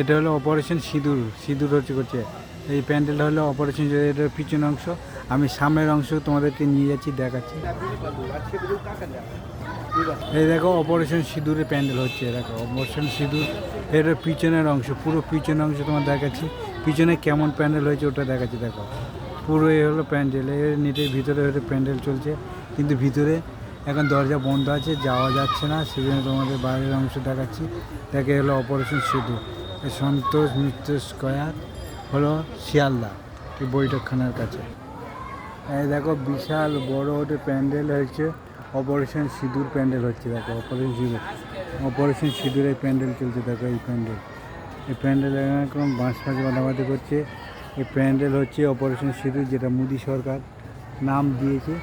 এটা হলো অপারেশন সিঁদুর। সিঁদুর করছে এই প্যান্ডেলটা হলো অপারেশন, এটার পিছনের অংশ। আমি সামনের অংশ তোমাদেরকে নিয়ে যাচ্ছি, দেখাচ্ছি। এই দেখো অপারেশন সিঁদুরের প্যান্ডেল হচ্ছে। দেখো অপারেশন সিঁদুর, এটার পিছনের অংশ, পুরো পিছনের অংশ তোমার দেখাচ্ছি। পিছনে কেমন প্যান্ডেল হয়েছে ওটা দেখাচ্ছি। দেখো পুরো এই হলো প্যান্ডেল, এর নেটের ভিতরে হলো প্যান্ডেল চলছে, কিন্তু ভিতরে এখন দরজা বন্ধ আছে, যাওয়া যাচ্ছে না, সেই জন্য তোমাদের বাইরের অংশ দেখাচ্ছি। দেখে হলো অপারেশন সিঁদুর, সন্তোষ মিত্র স্কয়ার হলো শিয়ালদা, এই বৈঠকখানার কাছে। এই দেখো বিশাল বড় ওটা প্যান্ডেল হয়েছে, অপারেশন সিঁদুর প্যান্ডেল হচ্ছে। দেখো অপারেশন সিঁদুরের প্যান্ডেল চলছে। দেখো এই প্যান্ডেল এখন বাঁশ বাঁধাবাঁধি করছে। এই প্যান্ডেল হচ্ছে অপারেশন সিঁদুর, যেটা মোদী সরকার নাম দিয়েছে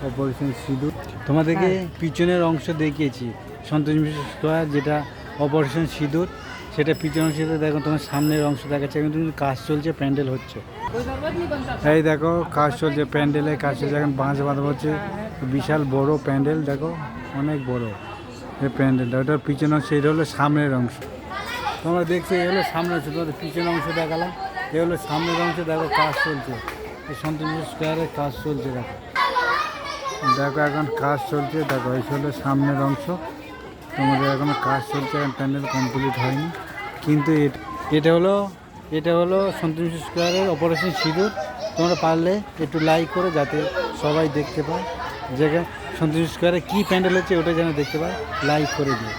অপারেশন সিঁদুর। তোমাদেরকে পিছনের অংশ দেখিয়েছি সন্তোষ মিত্র স্কয়ার, যেটা অপারেশন সিঁদুর, সেটা পিছনের অংশ। দেখো তোমার সামনের অংশ দেখাচ্ছে, কিন্তু কাজ চলছে, প্যান্ডেল হচ্ছে। এই দেখো কাজ চলছে, প্যান্ডেলের কাজ চলছে, এখন বাঁশ বাঁধা হচ্ছে। বিশাল বড় প্যান্ডেল, দেখো অনেক বড় এই প্যান্ডেলটা। ওটার পিছনের অংশ, এটা হলো সামনের অংশ। তোমরা দেখছো এই হলো সামনের অংশ, তোমাদের পিছনের অংশ দেখালাম, এ হলো সামনের অংশ। দেখো কাজ চলছে, এই সন্তোষ মিত্র স্কয়ারের কাজ চলছে। দেখো দেখো এখন কাজ চলছে। দেখো এই হলো সামনের অংশ, তোমাদের এখনো কাজ চলছে, এখন প্যান্ডেল কমপ্লিট হয়নি। কিন্তু এটা হলো সন্তোষ মিত্র স্কয়ারের অপারেশন সিঁদুর। তোমরা পারলে একটু লাইক করো, যাতে সবাই দেখতে পায়, যেখানে সন্তোষ মিত্র স্কয়ারে কী প্যান্ডেল হচ্ছে ওটা যেন দেখতে পায়, লাইক করে দিও।